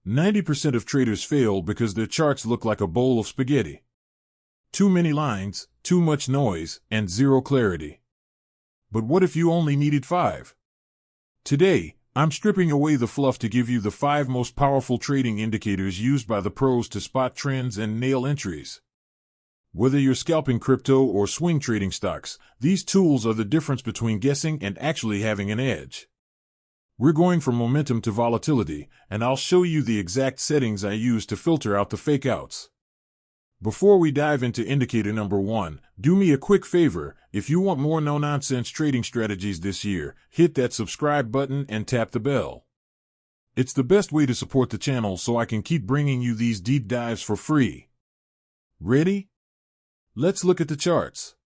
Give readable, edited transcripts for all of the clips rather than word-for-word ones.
90% of traders fail because their charts look like a bowl of spaghetti. Too many lines, too much noise, and zero clarity. But what if you only needed 5? Today, I'm stripping away the fluff to give you the 5 most powerful trading indicators used by the pros to spot trends and nail entries. Whether you're scalping crypto or swing trading stocks, these tools are the difference between guessing and actually having an edge. We're going from momentum to volatility, and I'll show you the exact settings I use to filter out the fake outs. Before we dive into indicator number 1, do me a quick favor. If you want more no-nonsense trading strategies this year, hit that subscribe button and tap the bell. It's the best way to support the channel so I can keep bringing you these deep dives for free. Ready? Let's look at the charts.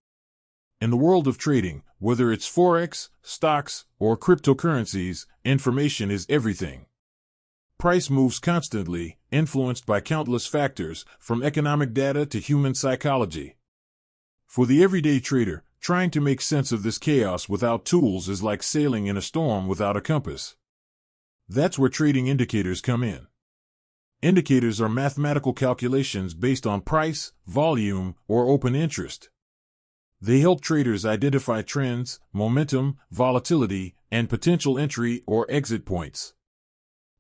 In the world of trading, whether it's Forex, stocks, or cryptocurrencies, information is everything. Price moves constantly, influenced by countless factors, from economic data to human psychology. For the everyday trader, trying to make sense of this chaos without tools is like sailing in a storm without a compass. That's where trading indicators come in. Indicators are mathematical calculations based on price, volume, or open interest. They help traders identify trends, momentum, volatility, and potential entry or exit points.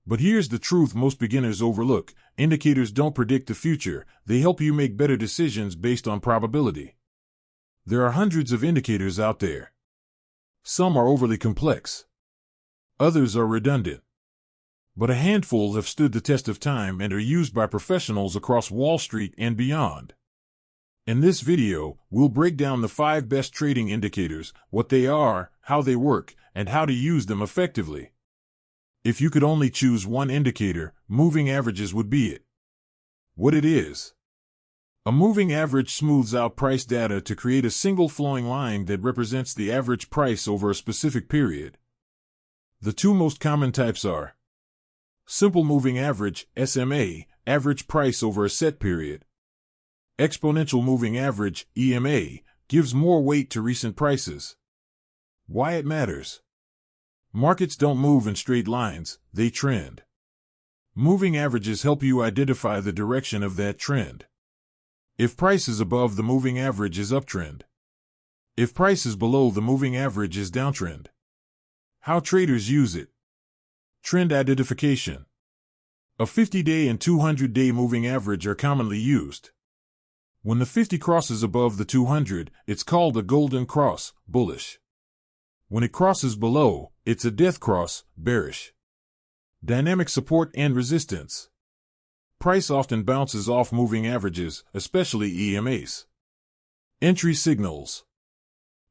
But here's the truth most beginners overlook: indicators don't predict the future, they help you make better decisions based on probability. There are hundreds of indicators out there. Some are overly complex. Others are redundant. But a handful have stood the test of time and are used by professionals across Wall Street and beyond. In this video, we'll break down the 5 best trading indicators, what they are, how they work, and how to use them effectively. If you could only choose one indicator, moving averages would be it. What it is: a moving average smooths out price data to create a single flowing line that represents the average price over a specific period. The 2 most common types are simple moving average, SMA, average price over a set period. Exponential moving average, EMA, gives more weight to recent prices. Why it matters: markets don't move in straight lines, they trend. Moving averages help you identify the direction of that trend. If price is above the moving average is uptrend. If price is below the moving average is downtrend. How traders use it: trend identification. A 50-day and 200-day moving average are commonly used. When the 50 crosses above the 200, it's called a golden cross, bullish. When it crosses below, it's a death cross, bearish. Dynamic support and resistance. Price often bounces off moving averages, especially EMAs. Entry signals.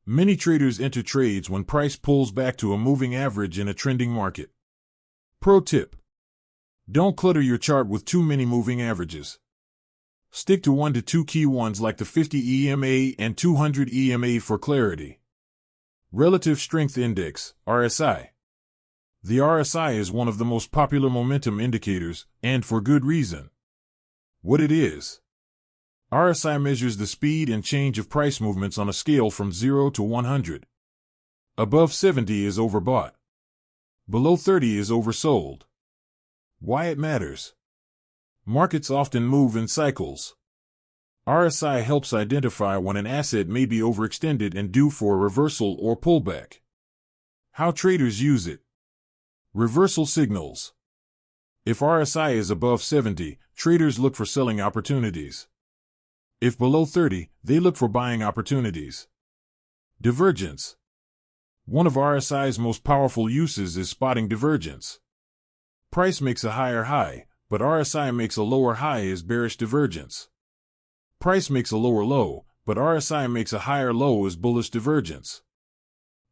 Many traders enter trades when price pulls back to a moving average in a trending market. Pro tip: don't clutter your chart with too many moving averages. Stick to 1 to 2 key ones like the 50 EMA and 200 EMA for clarity. Relative Strength Index, RSI. The RSI is one of the most popular momentum indicators, and for good reason. What it is: RSI measures the speed and change of price movements on a scale from 0 to 100. Above 70 is overbought. Below 30 is oversold. Why it matters: markets often move in cycles. RSI helps identify when an asset may be overextended and due for a reversal or pullback. How traders use it: reversal signals. If RSI is above 70, traders look for selling opportunities. If below 30, they look for buying opportunities. Divergence. One of RSI's most powerful uses is spotting divergence. Price makes a higher high, but RSI makes a lower high is bearish divergence. Price makes a lower low, but RSI makes a higher low is bullish divergence.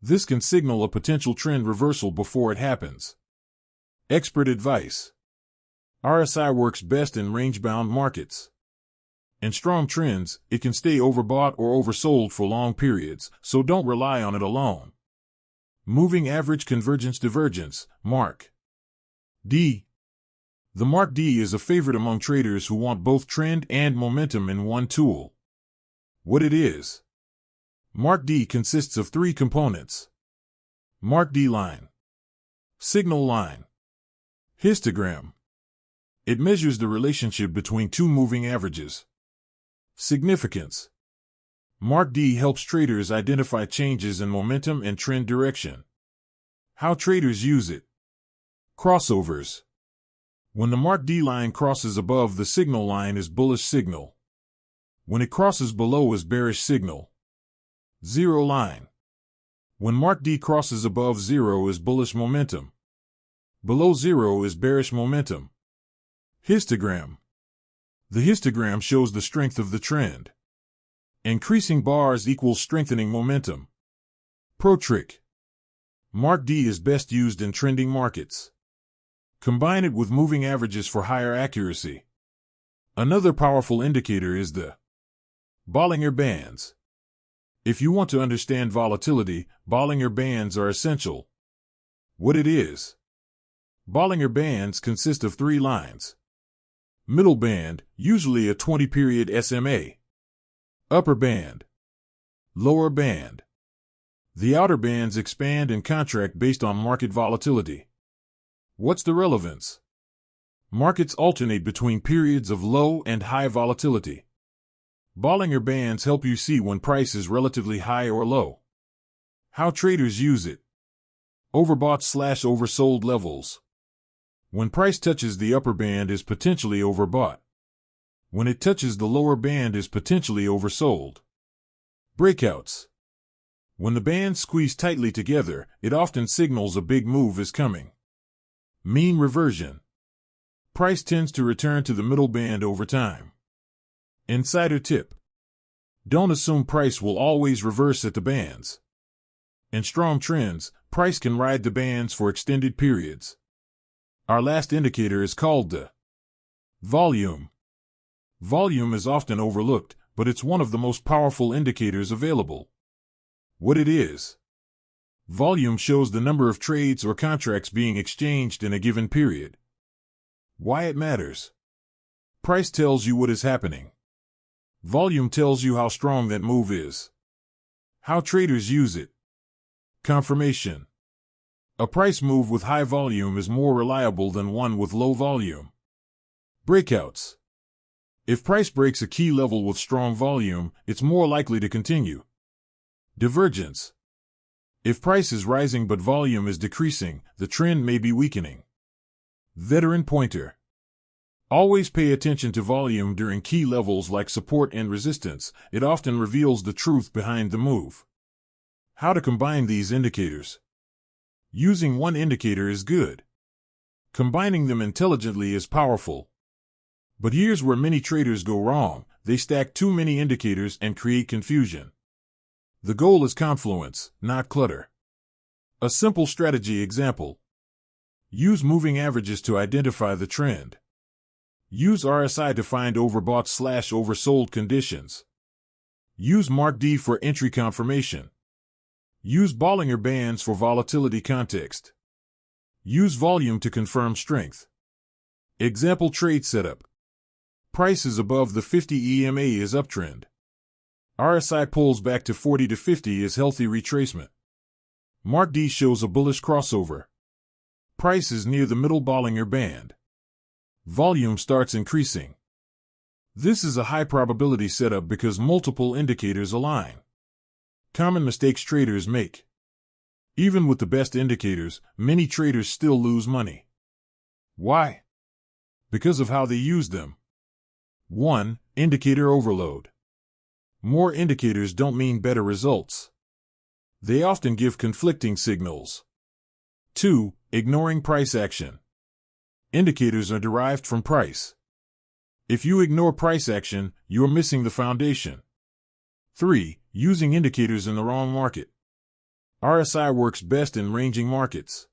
This can signal a potential trend reversal before it happens. Expert advice. RSI works best in range-bound markets. In strong trends, it can stay overbought or oversold for long periods, so don't rely on it alone. Moving average convergence divergence, MARC. D. The MARC D is a favorite among traders who want both trend and momentum in one tool. What it is: MARC D consists of 3 components. MARC D line, signal line, histogram. It measures the relationship between two moving averages. Significance. Mark D helps traders identify changes in momentum and trend direction. How traders use it. Crossovers. When the Mark D line crosses above the signal line is bullish signal. When it crosses below is bearish signal. Zero line. When Mark D crosses above zero is bullish momentum. Below zero is bearish momentum. Histogram. The histogram shows the strength of the trend. Increasing bars equals strengthening momentum. Pro trick. Mark D is best used in trending markets. Combine it with moving averages for higher accuracy. Another powerful indicator is the Bollinger Bands. If you want to understand volatility, Bollinger Bands are essential. What it is. Bollinger Bands consist of 3 lines. Middle band, usually a 20-period SMA. Upper band. Lower band. The outer bands expand and contract based on market volatility. What's the relevance? Markets alternate between periods of low and high volatility. Bollinger Bands help you see when price is relatively high or low. How traders use it. Overbought/oversold levels. When price touches the upper band is potentially overbought. When it touches the lower band is potentially oversold. Breakouts. When the bands squeeze tightly together, it often signals a big move is coming. Mean reversion. Price tends to return to the middle band over time. Insider tip. Don't assume price will always reverse at the bands. In strong trends, price can ride the bands for extended periods. Our last indicator is called the volume. Volume is often overlooked, but it's one of the most powerful indicators available. What it is. Volume shows the number of trades or contracts being exchanged in a given period. Why it matters. Price tells you what is happening. Volume tells you how strong that move is. How traders use it. Confirmation. A price move with high volume is more reliable than one with low volume. Breakouts. If price breaks a key level with strong volume, it's more likely to continue. Divergence. If price is rising but volume is decreasing, the trend may be weakening. Veteran pointer. Always pay attention to volume during key levels like support and resistance. It often reveals the truth behind the move. How to combine these indicators. Using one indicator is good. Combining them intelligently is powerful. But here's where many traders go wrong. They stack too many indicators and create confusion. The goal is confluence, not clutter. A simple strategy example. Use moving averages to identify the trend. Use RSI to find overbought/oversold conditions. Use Mark D for entry confirmation. Use Bollinger Bands for volatility context. Use volume to confirm strength. Example trade setup. Price is above the 50 EMA is uptrend. RSI pulls back to 40 to 50 is healthy retracement. Mark D shows a bullish crossover. Price is near the middle Bollinger Band. Volume starts increasing. This is a high probability setup because multiple indicators align. Common mistakes traders make. Even with the best indicators, many traders still lose money. Why? Because of how they use them. 1. Indicator overload. More indicators don't mean better results. They often give conflicting signals. 2. Ignoring price action. Indicators are derived from price. If you ignore price action, you're missing the foundation. 3. Using indicators in the wrong market. RSI works best in ranging markets.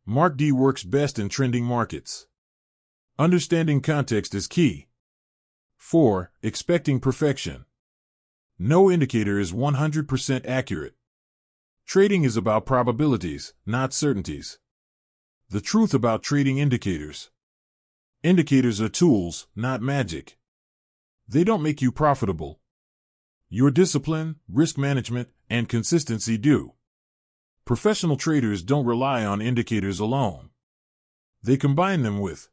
Mark D works best in trending markets. Understanding context is key. 4. Expecting perfection. No indicator is 100% accurate. Trading is about probabilities, not certainties. The truth about trading indicators. Indicators are tools, not magic. They don't make you profitable. Your discipline, risk management, and consistency do. Professional traders don't rely on indicators alone. They combine them with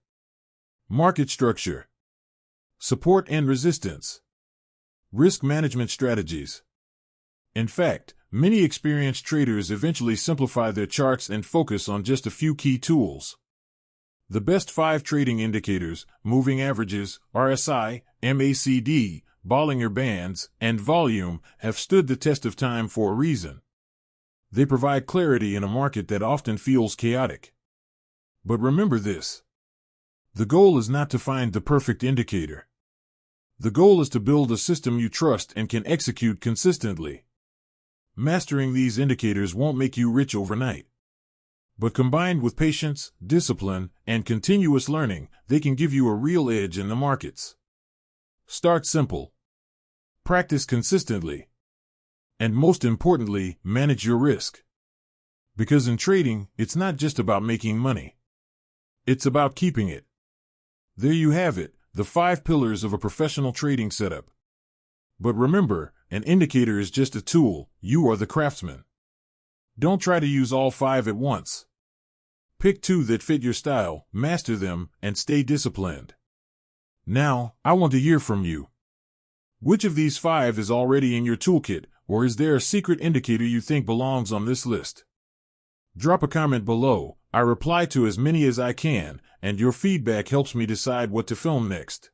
Market structure. Support and resistance. Risk management strategies. In fact, many experienced traders eventually simplify their charts and focus on just a few key tools. The best 5 trading indicators, moving averages, RSI, MACD, Bollinger Bands, and volume, have stood the test of time for a reason. They provide clarity in a market that often feels chaotic. But remember this. The goal is not to find the perfect indicator. The goal is to build a system you trust and can execute consistently. Mastering these indicators won't make you rich overnight. But combined with patience, discipline, and continuous learning, they can give you a real edge in the markets. Start simple. Practice consistently. And most importantly, manage your risk. Because in trading, it's not just about making money. It's about keeping it. There you have it, the 5 pillars of a professional trading setup. But remember, an indicator is just a tool, you are the craftsman. Don't try to use all 5 at once. Pick 2 that fit your style, master them, and stay disciplined. Now, I want to hear from you. Which of these 5 is already in your toolkit, or is there a secret indicator you think belongs on this list? Drop a comment below. I reply to as many as I can, and your feedback helps me decide what to film next.